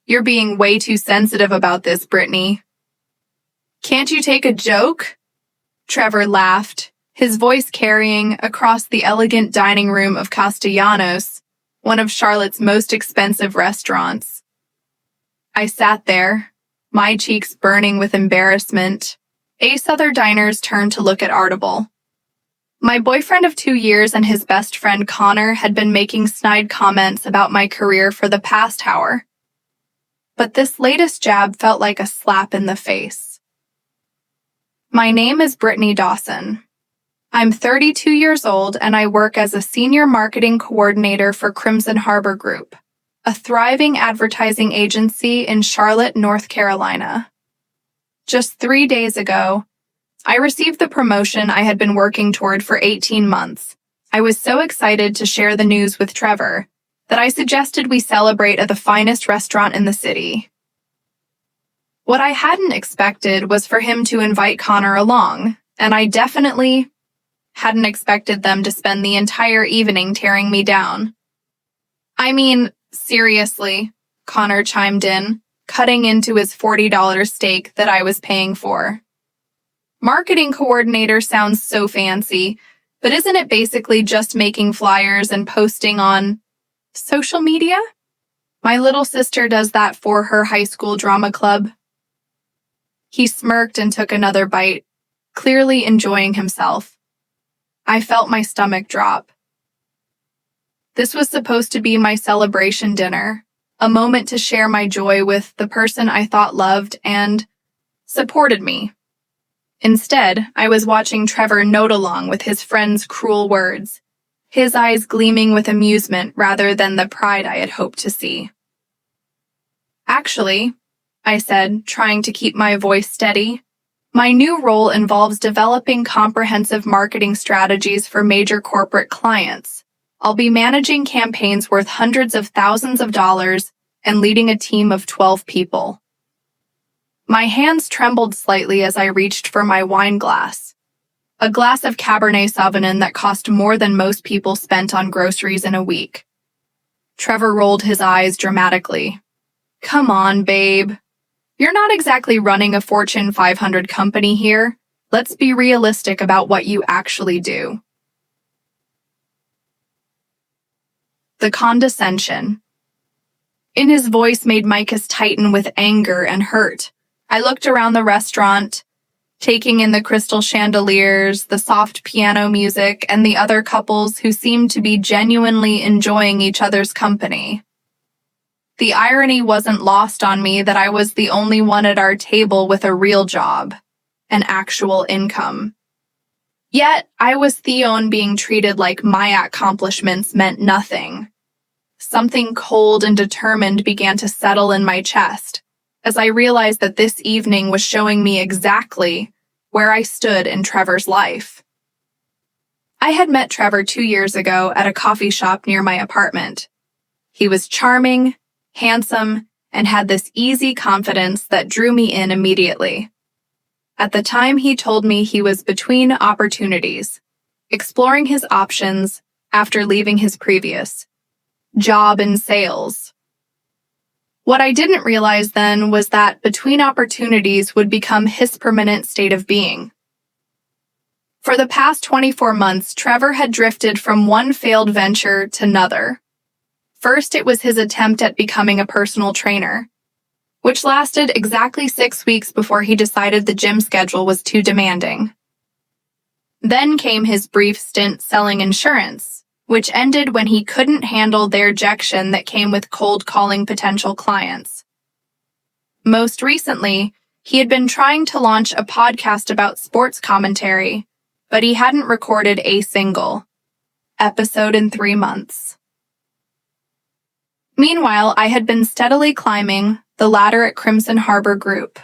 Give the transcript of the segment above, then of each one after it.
You're being way too sensitive about this, Brittany. Can't you take a joke? Trevor laughed, his voice carrying across the elegant dining room of Castellanos, one of Charlotte's most expensive restaurants. I sat there, my cheeks burning with embarrassment. Ace other diners turned to look at Artable. My boyfriend of 2 years and his best friend Connor had been making snide comments about my career for the past hour. But this latest jab felt like a slap in the face. My name is Brittany Dawson. I'm 32 years old and I work as a senior marketing coordinator for Crimson Harbor Group, a thriving advertising agency in Charlotte, North Carolina. Just 3 days ago, I received the promotion I had been working toward for 18 months. I was so excited to share the news with Trevor that I suggested we celebrate at the finest restaurant in the city. What I hadn't expected was for him to invite Connor along, and I definitely hadn't expected them to spend the entire evening tearing me down. I mean, seriously, Connor chimed in, cutting into his $40 steak that I was paying for. Marketing coordinator sounds so fancy, but isn't it basically just making flyers and posting on social media? My little sister does that for her high school drama club. He smirked and took another bite, clearly enjoying himself. I felt my stomach drop. This was supposed to be my celebration dinner, a moment to share my joy with the person I thought loved and supported me. Instead, I was watching Trevor note along with his friend's cruel words, his eyes gleaming with amusement rather than the pride I had hoped to see. Actually, I said, trying to keep my voice steady, my new role involves developing comprehensive marketing strategies for major corporate clients. I'll be managing campaigns worth hundreds of thousands of dollars and leading a team of 12 people. My hands trembled slightly as I reached for my wine glass, a glass of Cabernet Sauvignon that cost more than most people spent on groceries in a week. Trevor rolled his eyes dramatically. Come on, babe. You're not exactly running a Fortune 500 company here. Let's be realistic about what you actually do. The condescension in his voice made Micah's tighten with anger and hurt. I looked around the restaurant, taking in the crystal chandeliers, the soft piano music, and the other couples who seemed to be genuinely enjoying each other's company. The irony wasn't lost on me that I was the only one at our table with a real job, an actual income. Yet, I was Theon being treated like my accomplishments meant nothing. Something cold and determined began to settle in my chest as I realized that this evening was showing me exactly where I stood in Trevor's life. I had met Trevor 2 years ago at a coffee shop near my apartment. He was charming, handsome, and had this easy confidence that drew me in immediately. At the time, he told me he was between opportunities, exploring his options after leaving his previous job in sales. What I didn't realize then was that between opportunities would become his permanent state of being. For the past 24 months, Trevor had drifted from one failed venture to another. First, it was his attempt at becoming a personal trainer, which lasted exactly 6 weeks before he decided the gym schedule was too demanding. Then came his brief stint selling insurance, which ended when he couldn't handle the rejection that came with cold calling potential clients. Most recently, he had been trying to launch a podcast about sports commentary, but he hadn't recorded a single episode in 3 months. Meanwhile, I had been steadily climbing the ladder at Crimson Harbor Group.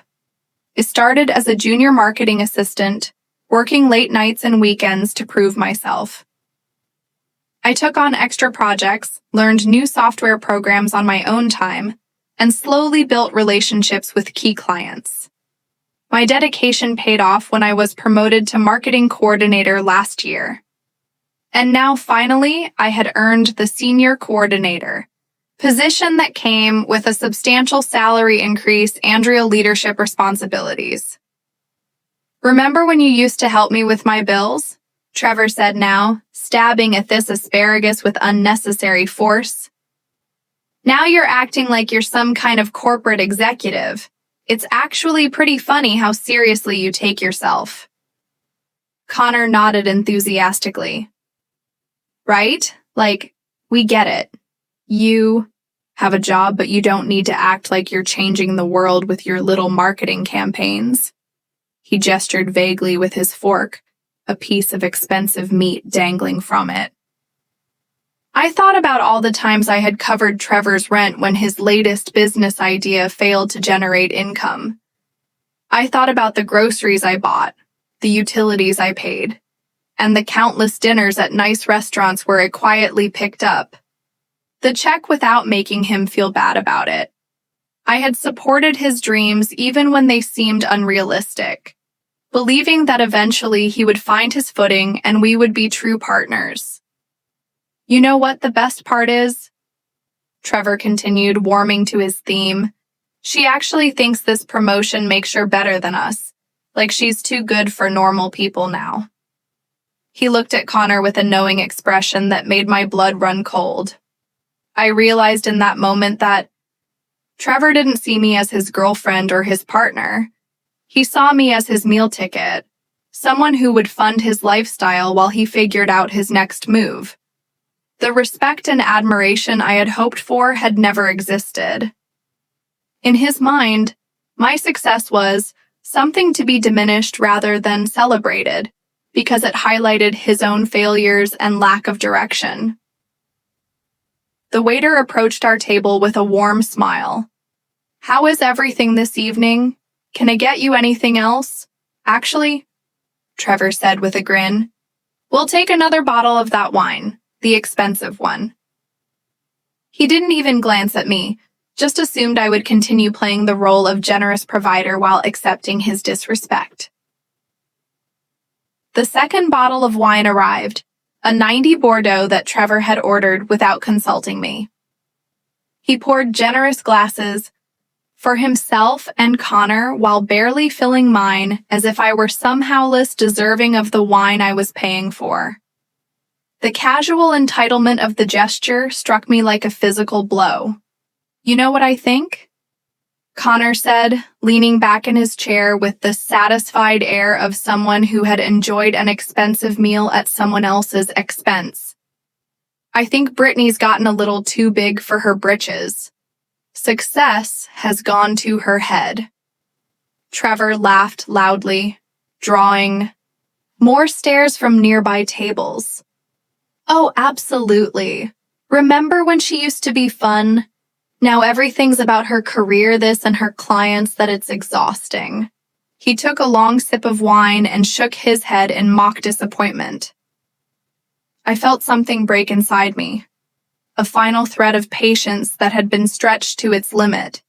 I started as a junior marketing assistant, working late nights and weekends to prove myself. I took on extra projects, learned new software programs on my own time, and slowly built relationships with key clients. My dedication paid off when I was promoted to marketing coordinator last year. And now finally, I had earned the senior coordinator position that came with a substantial salary increase and real leadership responsibilities. "Remember when you used to help me with my bills?" Trevor said now, stabbing at this asparagus with unnecessary force. "Now you're acting like you're some kind of corporate executive. It's actually pretty funny how seriously you take yourself." Connor nodded enthusiastically. "Right? Like, we get it. You have a job, but you don't need to act like you're changing the world with your little marketing campaigns." He gestured vaguely with his fork, a piece of expensive meat dangling from it. I thought about all the times I had covered Trevor's rent when his latest business idea failed to generate income. I thought about the groceries I bought, the utilities I paid, and the countless dinners at nice restaurants where it quietly picked up the check without making him feel bad about it. I had supported his dreams even when they seemed unrealistic, believing that eventually he would find his footing and we would be true partners. "You know what the best part is?" Trevor continued, warming to his theme. "She actually thinks this promotion makes her better than us, like she's too good for normal people now." He looked at Connor with a knowing expression that made my blood run cold. I realized in that moment that Trevor didn't see me as his girlfriend or his partner. He saw me as his meal ticket, someone who would fund his lifestyle while he figured out his next move. The respect and admiration I had hoped for had never existed. In his mind, my success was something to be diminished rather than celebrated, because it highlighted his own failures and lack of direction. The waiter approached our table with a warm smile. "How is everything this evening? Can I get you anything else?" "Actually," Trevor said with a grin, "we'll take another bottle of that wine, the expensive one." He didn't even glance at me, just assumed I would continue playing the role of generous provider while accepting his disrespect. The second bottle of wine arrived, a 90 Bordeaux that Trevor had ordered without consulting me. He poured generous glasses for himself and Connor while barely filling mine as if I were somehow less deserving of the wine I was paying for. The casual entitlement of the gesture struck me like a physical blow. "You know what I think?" Connor said, leaning back in his chair with the satisfied air of someone who had enjoyed an expensive meal at someone else's expense. "I think Brittany's gotten a little too big for her britches. Success has gone to her head." Trevor laughed loudly, drawing more stares from nearby tables. "Oh, absolutely. Remember when she used to be fun? Now everything's about her career this and her clients that it's exhausting." He took a long sip of wine and shook his head in mock disappointment. I felt something break inside me, a final thread of patience that had been stretched to its limit.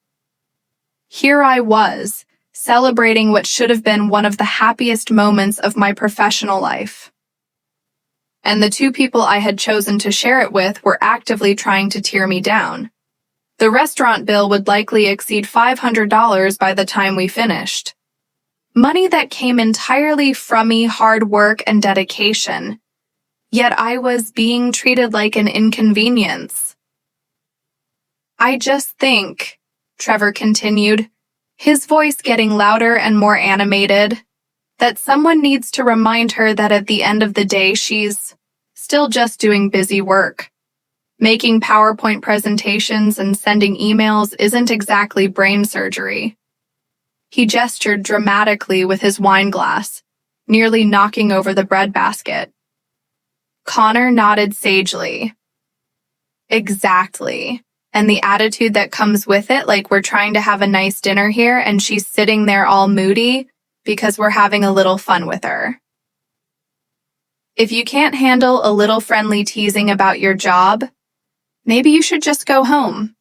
Here I was, celebrating what should have been one of the happiest moments of my professional life. And the two people I had chosen to share it with were actively trying to tear me down. The restaurant bill would likely exceed $500 by the time we finished. Money that came entirely from me hard work and dedication. Yet I was being treated like an inconvenience. "I just think," Trevor continued, his voice getting louder and more animated, "that someone needs to remind her that at the end of the day she's still just doing busy work. Making PowerPoint presentations and sending emails isn't exactly brain surgery." He gestured dramatically with his wine glass, nearly knocking over the breadbasket. Connor nodded sagely. "Exactly. And the attitude that comes with it, like we're trying to have a nice dinner here and she's sitting there all moody because we're having a little fun with her. If you can't handle a little friendly teasing about your job, maybe you should just go home."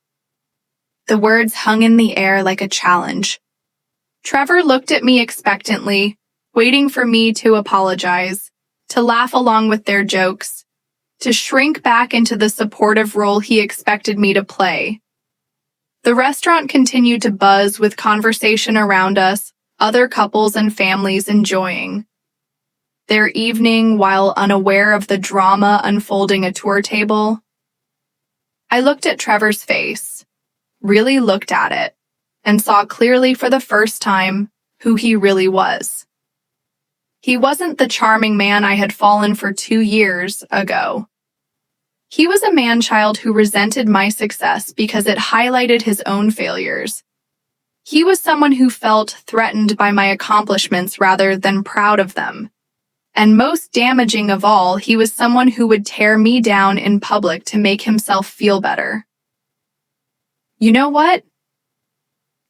The words hung in the air like a challenge. Trevor looked at me expectantly, waiting for me to apologize, to laugh along with their jokes, to shrink back into the supportive role he expected me to play. The restaurant continued to buzz with conversation around us, other couples and families enjoying their evening while unaware of the drama unfolding at tour table. I looked at Trevor's face, really looked at it, and saw clearly for the first time who he really was. He wasn't the charming man I had fallen for 2 years ago. He was a man-child who resented my success because it highlighted his own failures. He was someone who felt threatened by my accomplishments rather than proud of them. And most damaging of all, he was someone who would tear me down in public to make himself feel better. "You know what?"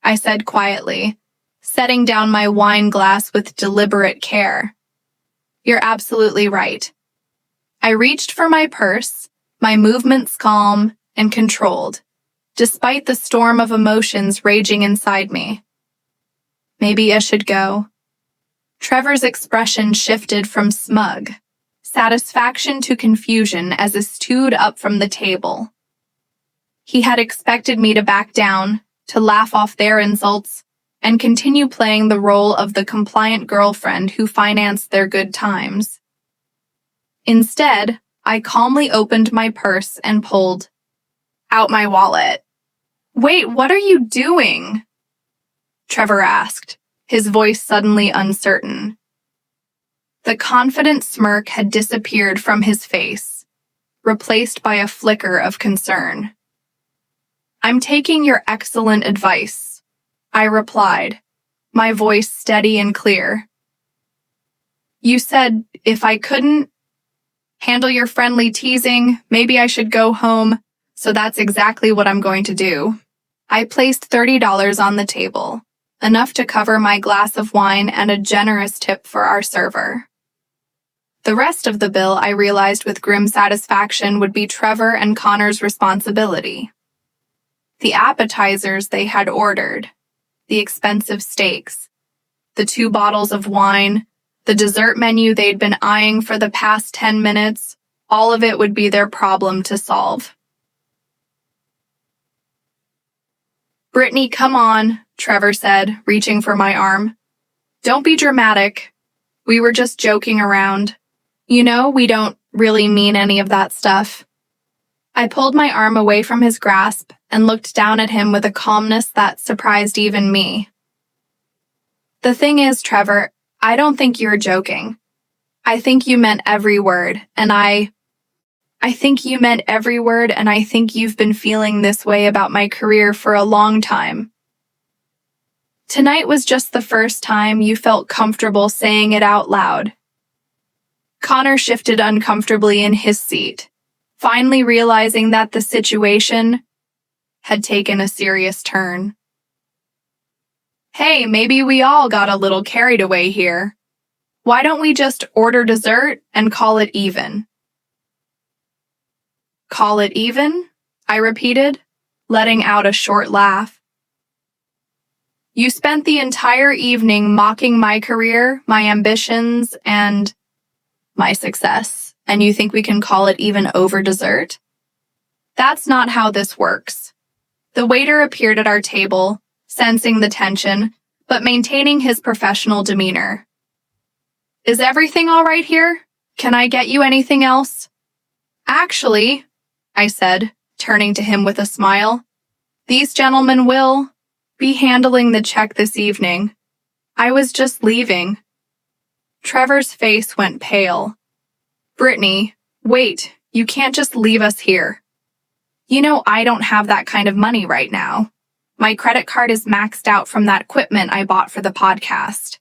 I said quietly, setting down my wine glass with deliberate care. "You're absolutely right." I reached for my purse, my movements calm and controlled, despite the storm of emotions raging inside me. "Maybe I should go." Trevor's expression shifted from smug satisfaction to confusion as he stood up from the table. He had expected me to back down, to laugh off their insults, and continue playing the role of the compliant girlfriend who financed their good times. Instead, I calmly opened my purse and pulled out my wallet. "Wait, what are you doing?" Trevor asked, his voice suddenly uncertain. The confident smirk had disappeared from his face, replaced by a flicker of concern. "I'm taking your excellent advice," I replied, my voice steady and clear. "You said if I couldn't handle your friendly teasing, maybe I should go home, so that's exactly what I'm going to do." I placed $30 on the table, enough to cover my glass of wine and a generous tip for our server. The rest of the bill, I realized with grim satisfaction, would be Trevor and Connor's responsibility. The appetizers they had ordered, the expensive steaks, the 2 bottles of wine, the dessert menu they'd been eyeing for the past 10 minutes, all of it would be their problem to solve. "Brittany, come on," Trevor said, reaching for my arm. "Don't be dramatic. We were just joking around. You know, we don't really mean any of that stuff." I pulled my arm away from his grasp and looked down at him with a calmness that surprised even me. "The thing is, Trevor, I don't think you're joking. I think you meant every word, and I think you meant every word, and I think you've been feeling this way about my career for a long time. Tonight was just the first time you felt comfortable saying it out loud." Connor shifted uncomfortably in his seat, finally realizing that the situation had taken a serious turn. "Hey, maybe we all got a little carried away here. Why don't we just order dessert and call it even?" "Call it even?" I repeated, letting out a short laugh. "You spent the entire evening mocking my career, my ambitions, and my success, and you think we can call it even over dessert? That's not how this works." The waiter appeared at our table, sensing the tension, but maintaining his professional demeanor. "Is everything all right here? Can I get you anything else?" "Actually," I said, turning to him with a smile, "these gentlemen will be handling the check this evening. I was just leaving." Trevor's face went pale. "Brittany, wait, you can't just leave us here. You know I don't have that kind of money right now. My credit card is maxed out from that equipment I bought for the podcast."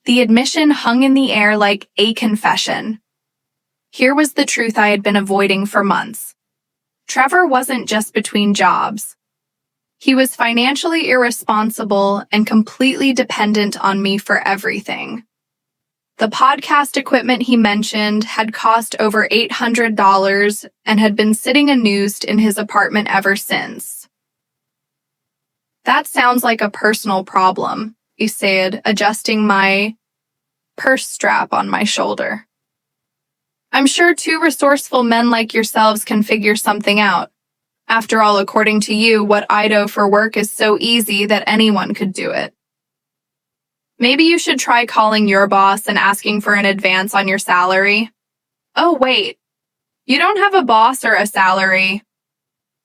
The admission hung in the air like a confession. Here was the truth I had been avoiding for months. Trevor wasn't just between jobs. He was financially irresponsible and completely dependent on me for everything. The podcast equipment he mentioned had cost over $800 and had been sitting unused in his apartment ever since. "That sounds like a personal problem," he said, adjusting my purse strap on my shoulder. I'm sure two resourceful men like yourselves can figure something out. After all, according to you, what I do for work is so easy that anyone could do it. Maybe you should try calling your boss and asking for an advance on your salary. Oh, wait. You don't have a boss or a salary.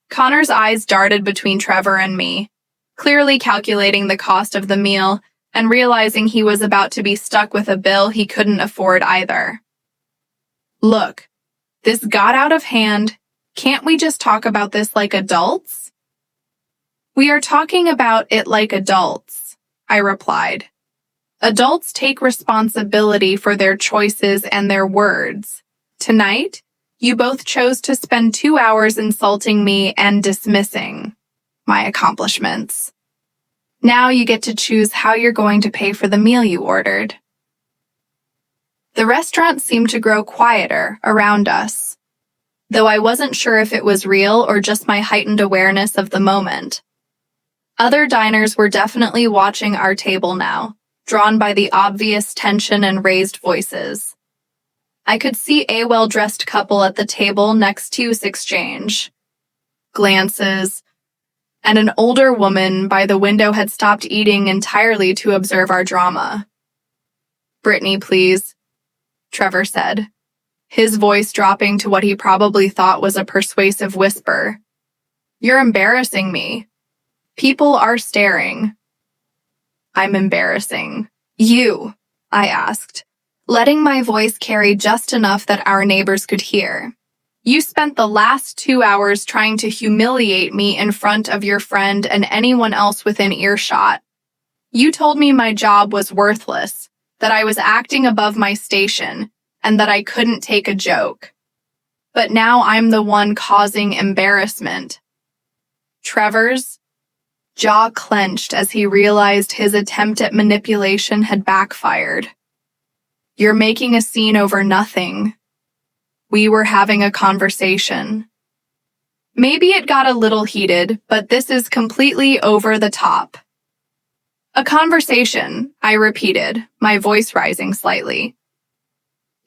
Connor's eyes darted between Trevor and me, clearly calculating the cost of the meal and realizing he was about to be stuck with a bill he couldn't afford either. Look, this got out of hand. Can't we just talk about this like adults? We are talking about it like adults, I replied. Adults take responsibility for their choices and their words. Tonight, you both chose to spend 2 hours insulting me and dismissing my accomplishments. Now you get to choose how you're going to pay for the meal you ordered. The restaurant seemed to grow quieter around us, though I wasn't sure if it was real or just my heightened awareness of the moment. Other diners were definitely watching our table now, drawn by the obvious tension and raised voices. I could see a well-dressed couple at the table next to us exchange glances, and an older woman by the window had stopped eating entirely to observe our drama. "Brittany, please," Trevor said, his voice dropping to what he probably thought was a persuasive whisper. "You're embarrassing me. People are staring." "I'm embarrassing you?" I asked, letting my voice carry just enough that our neighbors could hear. "You spent the last 2 hours trying to humiliate me in front of your friend and anyone else within earshot. You told me my job was worthless, that I was acting above my station, and that I couldn't take a joke. But now I'm the one causing embarrassment." Trevor's jaw clenched as he realized his attempt at manipulation had backfired. "You're making a scene over nothing. We were having a conversation." Maybe it got a little heated, but this is completely over the top. "A conversation," I repeated, my voice rising slightly.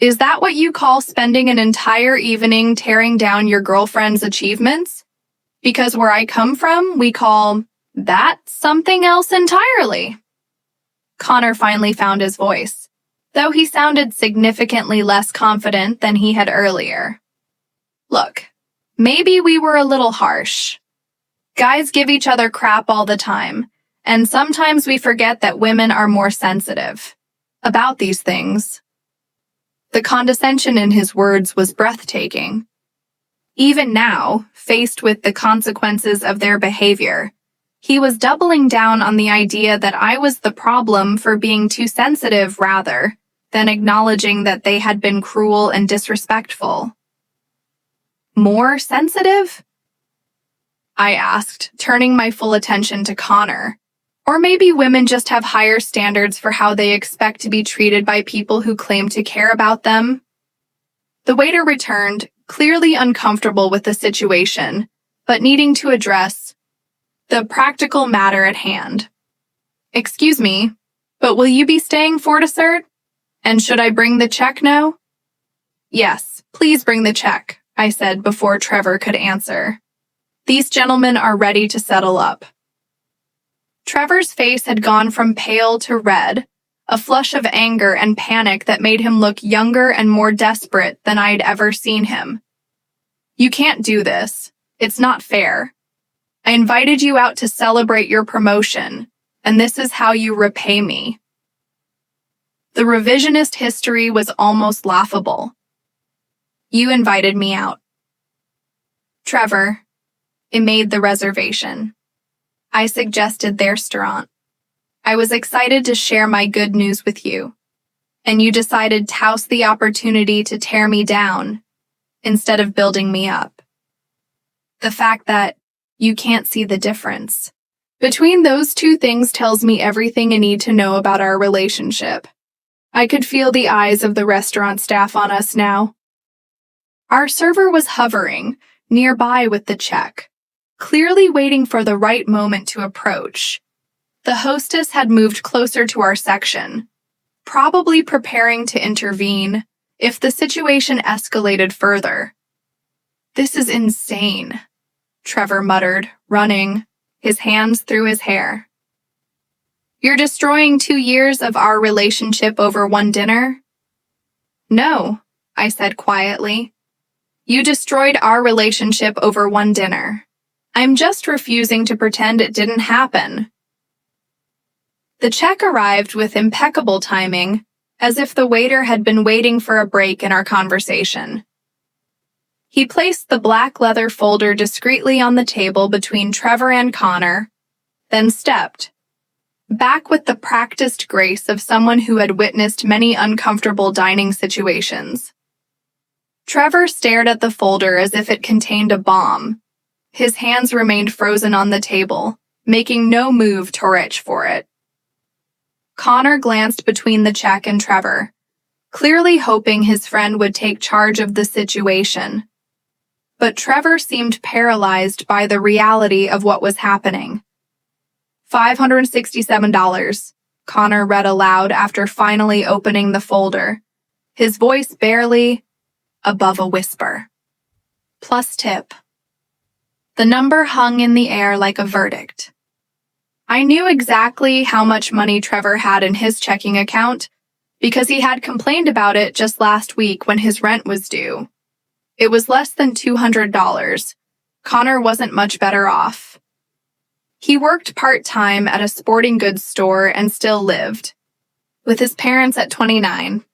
"Is that what you call spending an entire evening tearing down your girlfriend's achievements? Because where I come from, we call that something else entirely." Connor finally found his voice, though he sounded significantly less confident than he had earlier. "Look, maybe we were a little harsh. Guys give each other crap all the time, and sometimes we forget that women are more sensitive about these things." The condescension in his words was breathtaking. Even now, faced with the consequences of their behavior, he was doubling down on the idea that I was the problem for being too sensitive rather than acknowledging that they had been cruel and disrespectful. "More sensitive?" I asked, turning my full attention to Connor. "Or maybe women just have higher standards for how they expect to be treated by people who claim to care about them?" The waiter returned, clearly uncomfortable with the situation, but needing to address the practical matter at hand. "Excuse me, but will you be staying for dessert? And should I bring the check now?" "Yes, please bring the check," I said before Trevor could answer. "These gentlemen are ready to settle up." Trevor's face had gone from pale to red, a flush of anger and panic that made him look younger and more desperate than I'd ever seen him. "You can't do this. It's not fair. I invited you out to celebrate your promotion, and this is how you repay me." The revisionist history was almost laughable. "You invited me out." "Trevor, I made the reservation. I suggested their restaurant. I was excited to share my good news with you, and you decided to oust the opportunity to tear me down instead of building me up. The fact that you can't see the difference between those two things tells me everything I need to know about our relationship." I could feel the eyes of the restaurant staff on us now. Our server was hovering nearby with the check, clearly waiting for the right moment to approach. The hostess had moved closer to our section, probably preparing to intervene if the situation escalated further. "This is insane," Trevor muttered, running, his hands through his hair. "You're destroying 2 years of our relationship over one dinner?" "No," I said quietly. "You destroyed our relationship over one dinner. I'm just refusing to pretend it didn't happen." The check arrived with impeccable timing, as if the waiter had been waiting for a break in our conversation. He placed the black leather folder discreetly on the table between Trevor and Connor, then stepped back with the practiced grace of someone who had witnessed many uncomfortable dining situations. Trevor stared at the folder as if it contained a bomb. His hands remained frozen on the table, making no move to reach for it. Connor glanced between the check and Trevor, clearly hoping his friend would take charge of the situation. But Trevor seemed paralyzed by the reality of what was happening. $567, Connor read aloud after finally opening the folder, his voice barely above a whisper. "Plus tip." The number hung in the air like a verdict. I knew exactly how much money Trevor had in his checking account because he had complained about it just last week when his rent was due. It was less than $200. Connor wasn't much better off. He worked part-time at a sporting goods store and still lived with his parents at 29.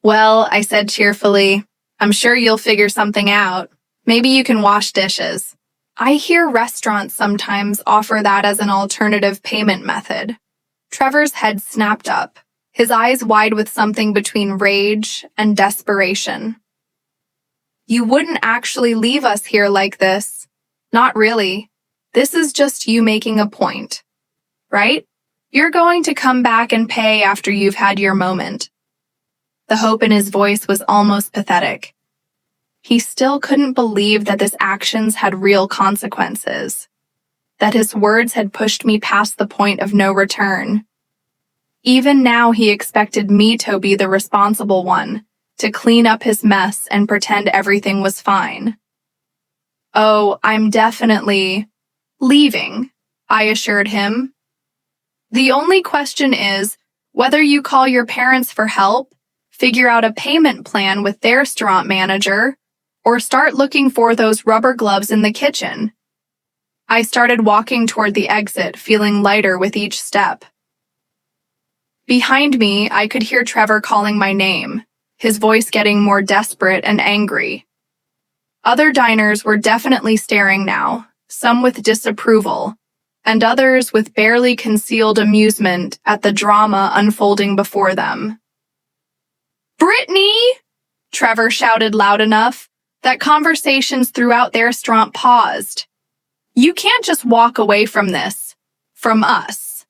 "Well," I said cheerfully, "I'm sure you'll figure something out. Maybe you can wash dishes." I hear restaurants sometimes offer that as an alternative payment method. Trevor's head snapped up, his eyes wide with something between rage and desperation. "You wouldn't actually leave us here like this. Not really. This is just you making a point, right? You're going to come back and pay after you've had your moment." The hope in his voice was almost pathetic. He still couldn't believe that his actions had real consequences, that his words had pushed me past the point of no return. Even now he expected me to be the responsible one, to clean up his mess and pretend everything was fine. "Oh, I'm definitely leaving," I assured him. "The only question is whether you call your parents for help, figure out a payment plan with their restaurant manager, or start looking for those rubber gloves in the kitchen." I started walking toward the exit, feeling lighter with each step. Behind me, I could hear Trevor calling my name, his voice getting more desperate and angry. Other diners were definitely staring now, some with disapproval, and others with barely concealed amusement at the drama unfolding before them. "Brittany!" Trevor shouted loud enough that conversations throughout their restaurant paused. "You can't just walk away from this. From us."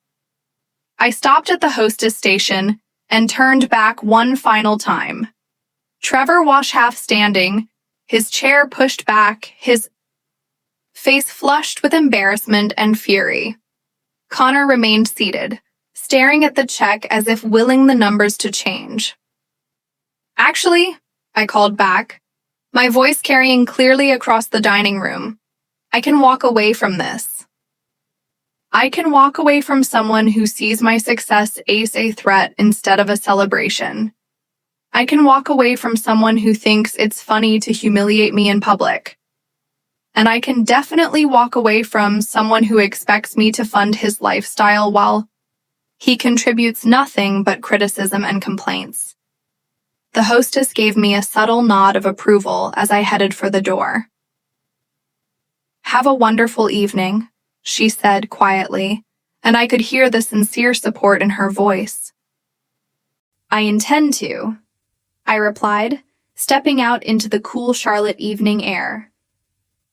I stopped at the hostess station and turned back one final time. Trevor was half standing, his chair pushed back, his face flushed with embarrassment and fury. Connor remained seated, staring at the check as if willing the numbers to change. "Actually," I called back, my voice carrying clearly across the dining room, "I can walk away from this. I can walk away from someone who sees my success as a threat instead of a celebration. I can walk away from someone who thinks it's funny to humiliate me in public. And I can definitely walk away from someone who expects me to fund his lifestyle while he contributes nothing but criticism and complaints." The hostess gave me a subtle nod of approval as I headed for the door. "Have a wonderful evening," she said quietly, and I could hear the sincere support in her voice. "I intend to," I replied, stepping out into the cool Charlotte evening air.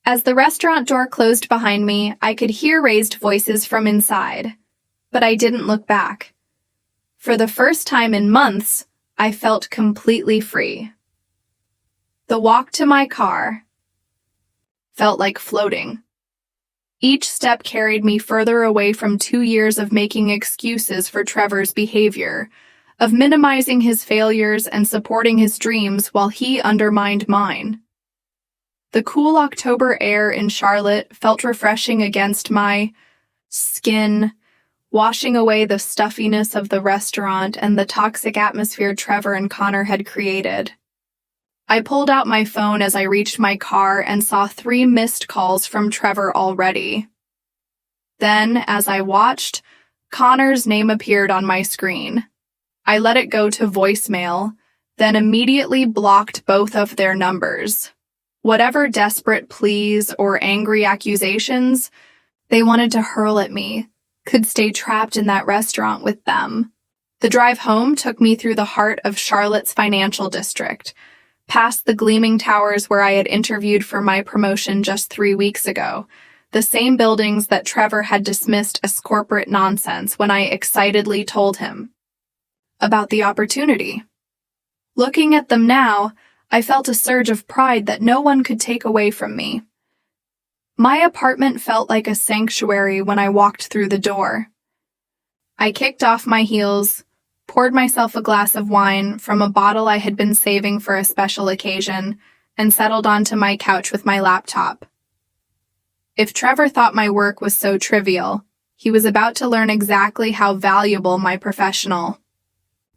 As the restaurant door closed behind me, I could hear raised voices from inside, but I didn't look back. For the first time in months, I felt completely free. The walk to my car felt like floating. Each step carried me further away from 2 years of making excuses for Trevor's behavior, of minimizing his failures and supporting his dreams while he undermined mine. The cool October air in Charlotte felt refreshing against my skin, washing away the stuffiness of the restaurant and the toxic atmosphere Trevor and Connor had created. I pulled out my phone as I reached my car and saw 3 missed calls from Trevor already. Then, as I watched, Connor's name appeared on my screen. I let it go to voicemail, then immediately blocked both of their numbers. Whatever desperate pleas or angry accusations they wanted to hurl at me could stay trapped in that restaurant with them. The drive home took me through the heart of Charlotte's financial district, past the gleaming towers where I had interviewed for my promotion just 3 weeks ago, the same buildings that Trevor had dismissed as corporate nonsense when I excitedly told him about the opportunity. Looking at them now, I felt a surge of pride that no one could take away from me. My apartment felt like a sanctuary when I walked through the door. I kicked off my heels, poured myself a glass of wine from a bottle I had been saving for a special occasion, and settled onto my couch with my laptop. If Trevor thought my work was so trivial, he was about to learn exactly how valuable my professional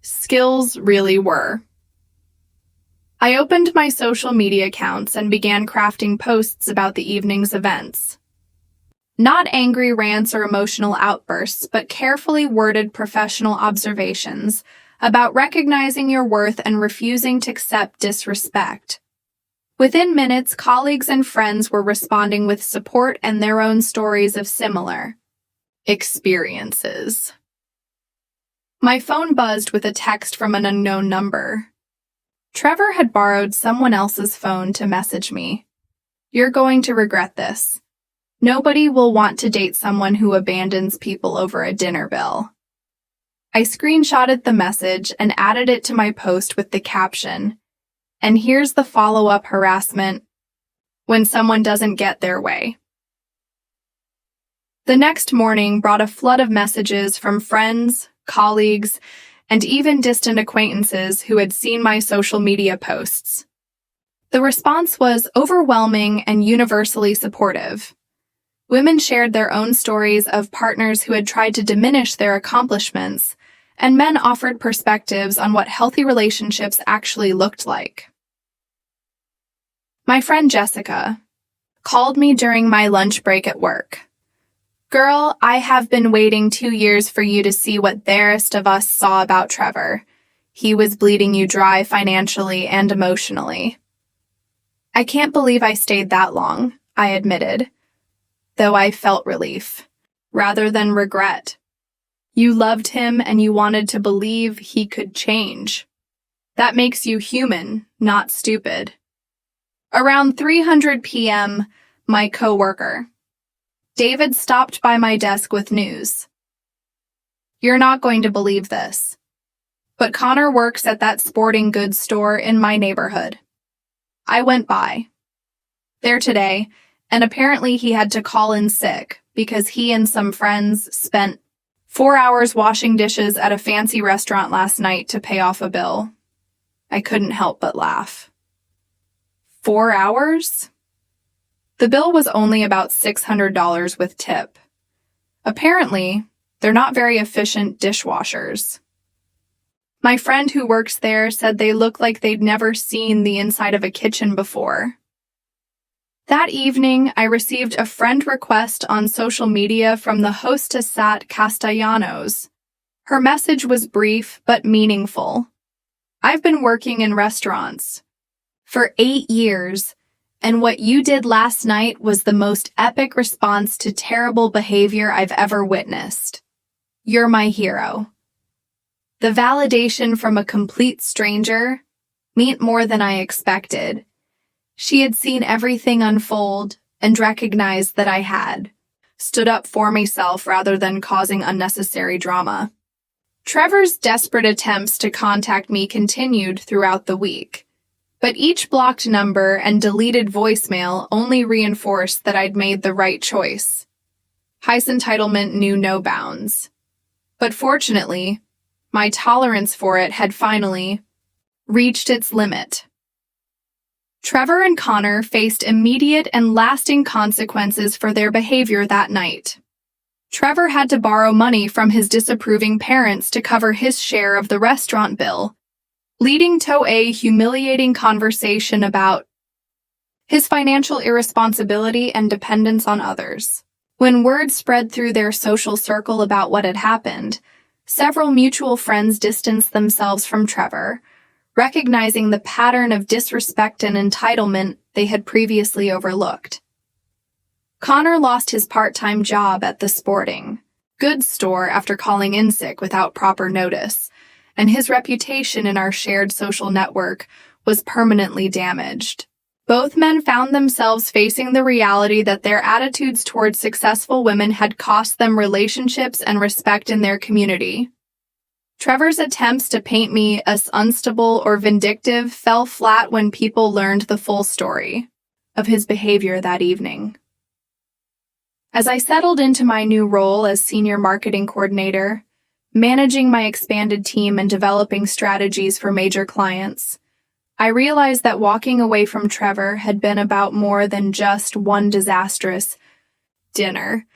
skills really were. I opened my social media accounts and began crafting posts about the evening's events. Not angry rants or emotional outbursts, but carefully worded professional observations about recognizing your worth and refusing to accept disrespect. Within minutes, colleagues and friends were responding with support and their own stories of similar experiences. My phone buzzed with a text from an unknown number. Trevor had borrowed someone else's phone to message me. "You're going to regret this. Nobody will want to date someone who abandons people over a dinner bill." I screenshotted the message and added it to my post with the caption, "And here's the follow-up harassment when someone doesn't get their way." The next morning brought a flood of messages from friends, colleagues, and even distant acquaintances who had seen my social media posts. The response was overwhelming and universally supportive. Women shared their own stories of partners who had tried to diminish their accomplishments, and men offered perspectives on what healthy relationships actually looked like. My friend Jessica called me during my lunch break at work. "Girl, I have been waiting 2 years for you to see what the rest of us saw about Trevor. He was bleeding you dry financially and emotionally." "I can't believe I stayed that long," I admitted, though I felt relief, rather than regret. "You loved him and you wanted to believe he could change. That makes you human, not stupid." Around 3:00 p.m., my coworker, David, stopped by my desk with news. "You're not going to believe this, but Connor works at that sporting goods store in my neighborhood." I went by there today, and apparently he had to call in sick because he and some friends spent 4 hours washing dishes at a fancy restaurant last night to pay off a bill. I couldn't help but laugh. 4 hours? The bill was only about $600 with tip. Apparently, they're not very efficient dishwashers. My friend who works there said they look like they'd never seen the inside of a kitchen before. That evening, I received a friend request on social media from the hostess at Castellanos. Her message was brief but meaningful. "I've been working in restaurants for 8 years, and what you did last night was the most epic response to terrible behavior I've ever witnessed. You're my hero." The validation from a complete stranger meant more than I expected. She had seen everything unfold and recognized that I had stood up for myself rather than causing unnecessary drama. Trevor's desperate attempts to contact me continued throughout the week, but each blocked number and deleted voicemail only reinforced that I'd made the right choice. His entitlement knew no bounds. But fortunately, My tolerance for it had finally reached its limit. Trevor and Connor faced immediate and lasting consequences for their behavior that night. Trevor had to borrow money from his disapproving parents to cover his share of the restaurant bill, leading to a humiliating conversation about his financial irresponsibility and dependence on others. When word spread through their social circle about what had happened, several mutual friends distanced themselves from Trevor, recognizing the pattern of disrespect and entitlement they had previously overlooked. Connor lost his part-time job at the sporting goods store after calling in sick without proper notice, and his reputation in our shared social network was permanently damaged. Both men found themselves facing the reality that their attitudes towards successful women had cost them relationships and respect in their community. Trevor's attempts to paint me as unstable or vindictive fell flat when people learned the full story of his behavior that evening. As I settled into my new role as senior marketing coordinator, managing my expanded team and developing strategies for major clients, I realized that walking away from Trevor had been about more than just one disastrous dinner.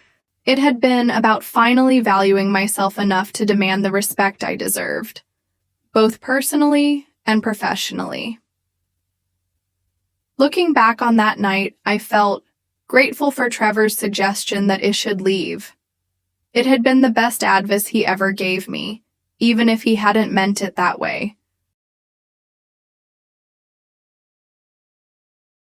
It had been about finally valuing myself enough to demand the respect I deserved, both personally and professionally. Looking back on that night, I felt grateful for Trevor's suggestion that it should leave. It had been the best advice he ever gave me, even if he hadn't meant it that way.